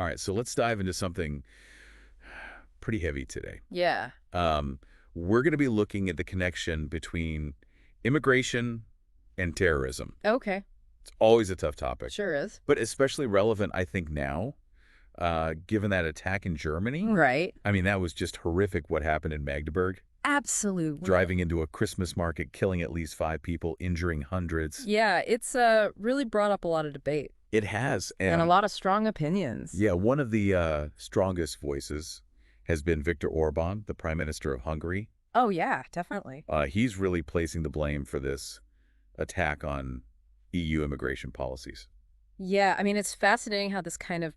All right, so let's dive into something pretty heavy today. Yeah. We're going to be looking at the connection between immigration and terrorism. Okay. It's always a tough topic, Sure is. but especially relevant, I think, now, given that attack in Germany. Right. I mean, that was just horrific what happened in Magdeburg. Absolutely. Driving into a Christmas market, killing at least 5 people, injuring hundreds. Yeah, it's really brought up a lot of debate. It has. And a lot of strong opinions. Yeah, one of the strongest voices has been Viktor Orbán, the Prime Minister of Hungary. Oh, yeah, definitely. He's really placing the blame for this attack on EU immigration policies. Yeah, I mean, it's fascinating how this kind of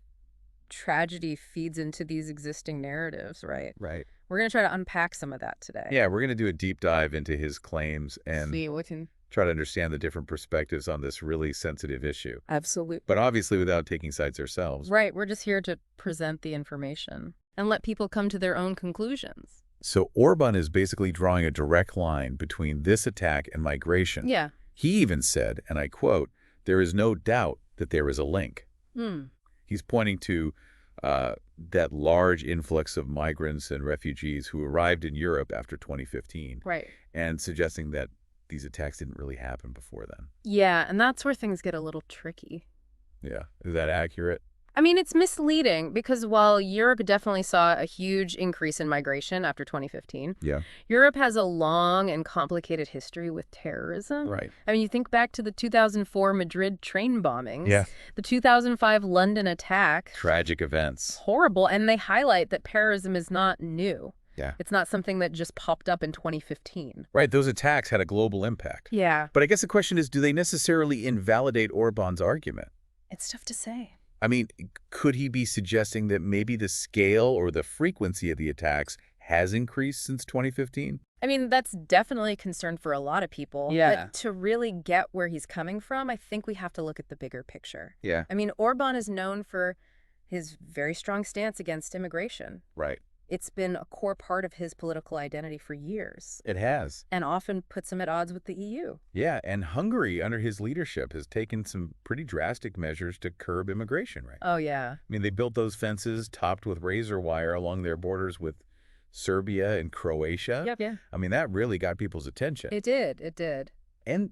tragedy feeds into these existing narratives, right? Right. We're going to try to unpack some of that today. Yeah, we're going to do a deep dive into his claims and try to understand the different perspectives on this really sensitive issue. Absolutely. But obviously without taking sides ourselves. Right, we're just here to present the information and let people come to their own conclusions. So Orbán is basically drawing a direct line between this attack and migration. Yeah. He even said, and I quote, "There is no doubt that there is a link." He's pointing to that large influx of migrants and refugees who arrived in Europe after 2015. Right. And suggesting that these attacks didn't really happen before then. Yeah, and that's where things get a little tricky. Yeah. Is that accurate? I mean, it's misleading because while Europe definitely saw a huge increase in migration after 2015, Yeah. Europe has a long and complicated history with terrorism. Right. I mean, you think back to the 2004 Madrid train bombings, Yeah. the 2005 London attack. Tragic events. Horrible. And they highlight that terrorism is not new. Yeah. It's not something that just popped up in 2015. Right. Those attacks had a global impact. Yeah. But I guess the question is, do they necessarily invalidate Orbán's argument? It's tough to say. I mean, could he be suggesting that maybe the scale or the frequency of the attacks has increased since 2015? I mean, that's definitely a concern for a lot of people. Yeah. But to really get where he's coming from, I think we have to look at the bigger picture. Yeah. I mean, Orbán is known for his very strong stance against immigration. Right. It's been a core part of his political identity for years. It has. And often puts him at odds with the EU. Yeah, and Hungary, under his leadership, has taken some pretty drastic measures to curb immigration, right? Oh, yeah. I mean, they built those fences topped with razor wire along their borders with Serbia and Croatia. Yep, yeah. I mean, that really got people's attention. It did. It did. And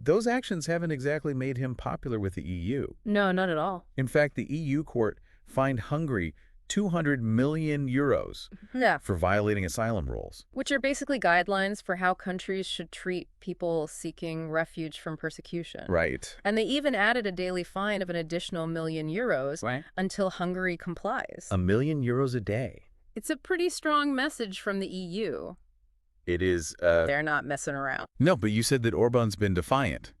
those actions haven't exactly made him popular with the EU. No, not at all. In fact, the EU court fined Hungary 200 million euros Yeah. for violating asylum rules. Which are basically guidelines for how countries should treat people seeking refuge from persecution. Right. And they even added a daily fine of an additional €1 million Right. until Hungary complies. €1 million a day. It's a pretty strong message from the EU. It is. They're not messing around. No, but you said that Orbán's been defiant.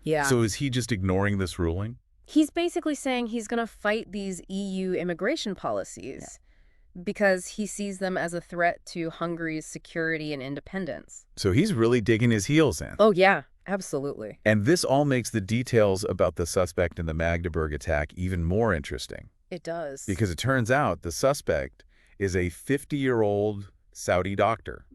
Yeah. So is he just ignoring this ruling? He's basically saying he's going to fight these EU immigration policies because he sees them as a threat to Hungary's security and independence. So he's really digging his heels in. Oh, yeah, absolutely. And this all makes the details about the suspect in the Magdeburg attack even more interesting. It does. Because it turns out the suspect is a 50-year-old Saudi doctor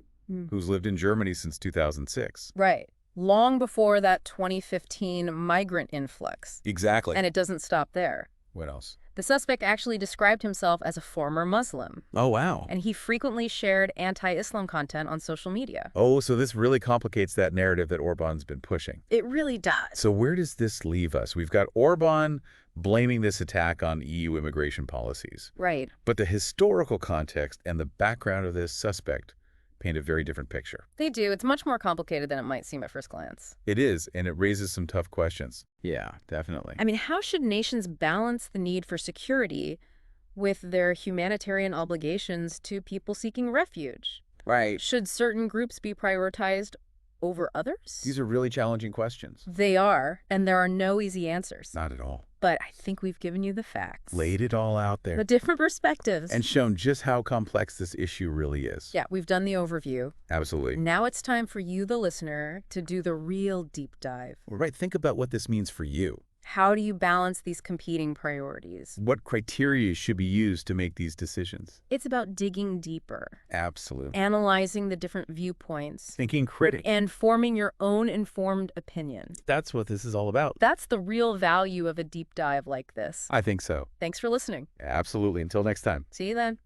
who's lived in Germany since 2006. Right. Long before that 2015 migrant influx. Exactly. And it doesn't stop there. What else? The suspect actually described himself as a former Muslim. Oh, wow. And he frequently shared anti-Islam content on social media. Oh, so this really complicates that narrative that Orbán's been pushing. It really does. So where does this leave us? We've got Orbán blaming this attack on EU immigration policies. Right. But the historical context and the background of this suspect paint a very different picture. They do. It's much more complicated than it might seem at first glance. It is, and it raises some tough questions. Yeah, definitely. I mean, how should nations balance the need for security with their humanitarian obligations to people seeking refuge? Right. Should certain groups be prioritized over others? These are really challenging questions. They are, and there are no easy answers. Not at all. But I think we've given you the facts. Laid it all out there. The different perspectives. And shown just how complex this issue really is. Yeah, we've done the overview. Absolutely. Now it's time for you, the listener, to do the real deep dive. Right, think about what this means for you. How do you balance these competing priorities? What criteria should be used to make these decisions? It's about digging deeper, Absolutely. analyzing the different viewpoints, Thinking critically. and forming your own informed opinion. That's what this is all about. That's the real value of a deep dive like this. I think so. Thanks for listening. Absolutely. Until next time. See you then.